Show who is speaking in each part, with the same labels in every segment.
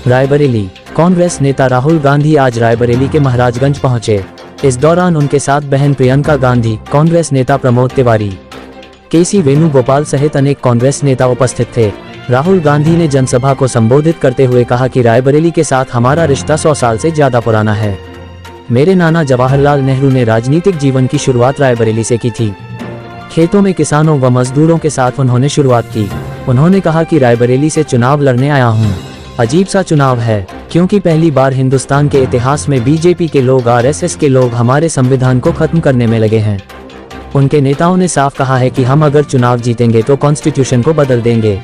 Speaker 1: रायबरेली। कांग्रेस नेता राहुल गांधी आज रायबरेली के महाराजगंज पहुंचे। इस दौरान उनके साथ बहन प्रियंका गांधी, कांग्रेस नेता प्रमोद तिवारी, केसी वेणुगोपाल सहित अनेक कांग्रेस नेता उपस्थित थे। राहुल गांधी ने जनसभा को संबोधित करते हुए कहा कि रायबरेली के साथ हमारा रिश्ता 100 साल से ज्यादा पुराना है। मेरे नाना जवाहरलाल नेहरू ने राजनीतिक जीवन की शुरुआत रायबरेली से की थी। खेतों में किसानों व मजदूरों के साथ उन्होंने शुरुआत की। उन्होंने कहा कि रायबरेली से चुनाव लड़ने आया हूँ। अजीब सा चुनाव है, क्योंकि पहली बार हिंदुस्तान के इतिहास में बीजेपी के लोग, आरएसएस के लोग हमारे संविधान को खत्म करने में लगे हैं। उनके नेताओं ने साफ कहा है कि हम अगर चुनाव जीतेंगे तो कॉन्स्टिट्यूशन को बदल देंगे,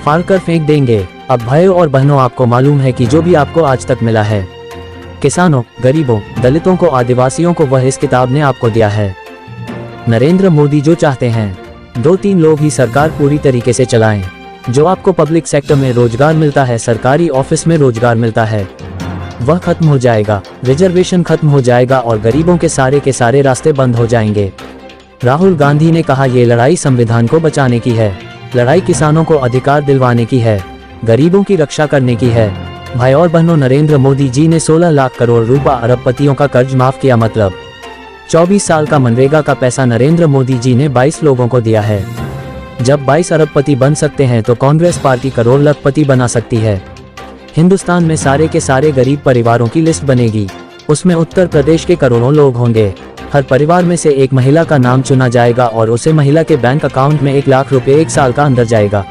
Speaker 1: फाड़कर फेंक देंगे। अब भाइयों और बहनों, आपको मालूम है कि जो भी आपको आज तक मिला है, किसानों, गरीबों, दलितों को, आदिवासियों को, वह इस किताब ने आपको दिया है। नरेंद्र मोदी जो चाहते हैं 2-3 लोग ही सरकार पूरी तरीके से चलाएं। जो आपको पब्लिक सेक्टर में रोजगार मिलता है, सरकारी ऑफिस में रोजगार मिलता है, वह खत्म हो जाएगा। रिजर्वेशन खत्म हो जाएगा और गरीबों के सारे रास्ते बंद हो जाएंगे। राहुल गांधी ने कहा, ये लड़ाई संविधान को बचाने की है, लड़ाई किसानों को अधिकार दिलवाने की है, गरीबों की रक्षा करने की है। भाई और बहनों, नरेंद्र मोदी जी ने 16 लाख करोड़ रुपया अरबपतियों का कर्ज माफ किया। मतलब 24 साल का मनरेगा का पैसा नरेंद्र मोदी जी ने 22 लोगों को दिया है। जब 22 अरबपति बन सकते हैं तो कांग्रेस पार्टी करोड़ लखपति बना सकती है। हिंदुस्तान में सारे के सारे गरीब परिवारों की लिस्ट बनेगी। उसमें उत्तर प्रदेश के करोड़ों लोग होंगे। हर परिवार में से एक महिला का नाम चुना जाएगा और उसे महिला के बैंक अकाउंट में 1 लाख रुपए 1 साल का अंदर जाएगा।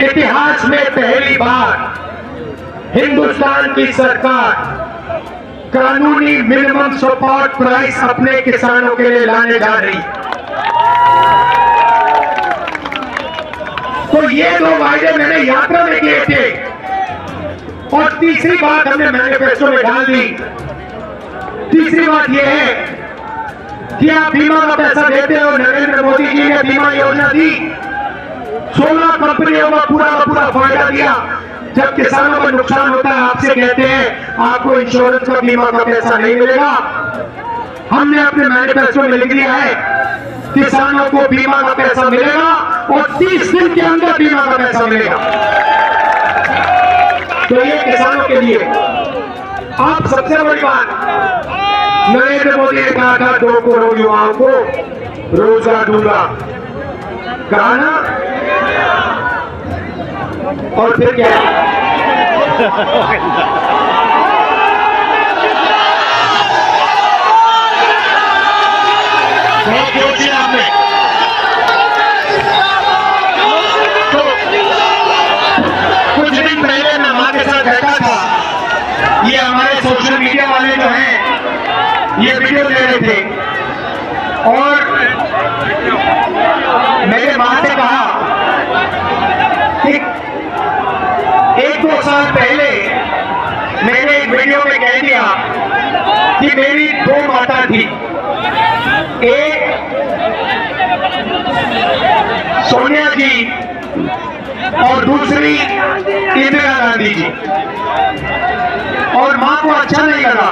Speaker 2: इतिहास में पहली बार हिंदुस्तान की सरकार कानूनी मिनिमम सपोर्ट प्राइस अपने किसानों के लिए लाने जा रही। तो ये 2 वायदे मैंने यात्रा में किए थे और तीसरी बात हमने मैनिफेस्टो में डाल दी। तीसरी बात यह है कि आप बीमा का पैसा देते हो। नरेंद्र मोदी जी ने बीमा योजना दी, 16 कंपनियों का पूरा फायदा दिया। जब किसानों को नुकसान होता है, आपसे कहते हैं आपको इंश्योरेंस का, बीमा का पैसा नहीं मिलेगा। हमने अपने मैनिफेस्टो में लिख दिया है किसानों को बीमा का पैसा मिलेगा और 30 दिन के अंदर बीमा का पैसा मिलेगा। तो ये किसानों के लिए। आप सबसे बड़ी बात, नरेंद्र मोदी ने कहा था 2 करोड़ युवाओं को रोजगार दूंगा, कहा ना, और फिर क्या? बहुत जोशी आपने। तो कुछ दिन पहले मैं मां के साथ बैठा था। ये हमारे सोशल मीडिया वाले जो हैं ये वीडियो ले रहे थे और मेरे मां से कहा कि 1-2 साल पहले मैंने एक वीडियो में कह दिया कि मेरी 2 माता थी, एक सोनिया जी और दूसरी इंदिरा गांधी जी। और मां को अच्छा नहीं लगा।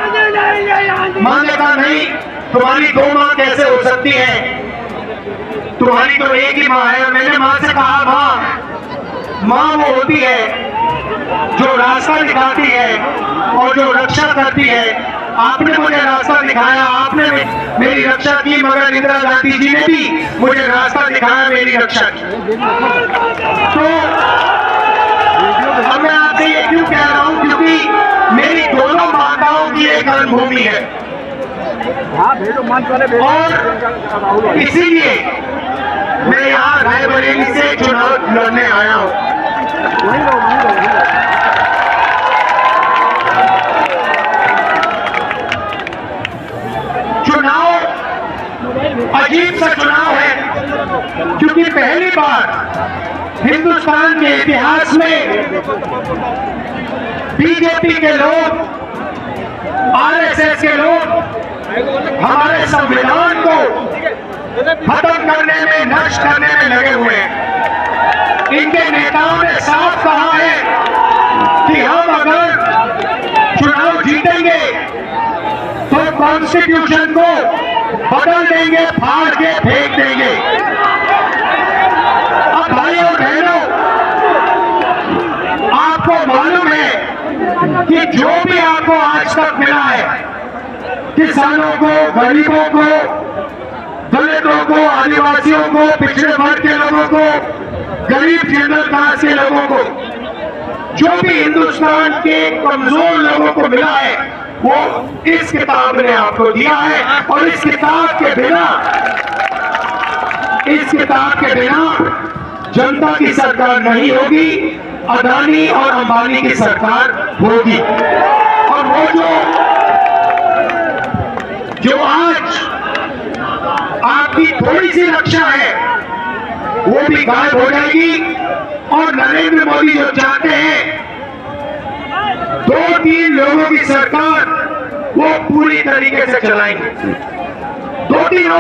Speaker 2: मां ने कहा, नहीं, तुम्हारी 2 मां कैसे हो सकती है, तुम्हारी तो एक ही मां है। मैंने मां से कहा, मां वो होती है जो रास्ता दिखाती है और जो रक्षा करती है। आपने मुझे रास्ता दिखाया, आपने मेरी रक्षा की, मगर इंदिरा गांधी जी ने भी मुझे रास्ता दिखाया, मेरी रक्षा की। तो अब मैं आपसे ये क्यों कह रहा हूं, क्योंकि मेरी दोनों माताओं की एक रणभूमि है और इसीलिए मैं यहाँ रायबरेली से चुनाव लड़ने आया हूं। चुनाव अजीब सा चुनाव है, क्योंकि पहली बार हिंदुस्तान के इतिहास में बीजेपी के लोग, आरएसएस के लोग हमारे संविधान को खत्म करने में, नष्ट करने में लगे हुए हैं। इनके नेताओं ने साफ कहा है कि हम अगर चुनाव जीतेंगे तो कॉन्स्टिट्यूशन को बदल देंगे, फाड़ के फेंक देंगे। अब भाइयों और बहनों, आपको मालूम है कि जो भी आपको आज तक मिला है, किसानों को, गरीबों को, दलितों को, आदिवासियों को, पिछड़े वर्ग के लोगों को, गरीब जनरल क्लास के लोगों को, जो भी हिंदुस्तान के कमजोर लोगों को मिला है, वो इस किताब ने आपको दिया है। और इस किताब के बिना जनता की सरकार नहीं होगी, अदानी और अंबानी की सरकार होगी। और वो जो आज आपकी थोड़ी सी रक्षा है, वो भी गायब हो जाएगी। और नरेंद्र मोदी जो चाहते हैं 2-3 लोगों की सरकार, वो पूरी तरीके से चलाएंगे। 2-3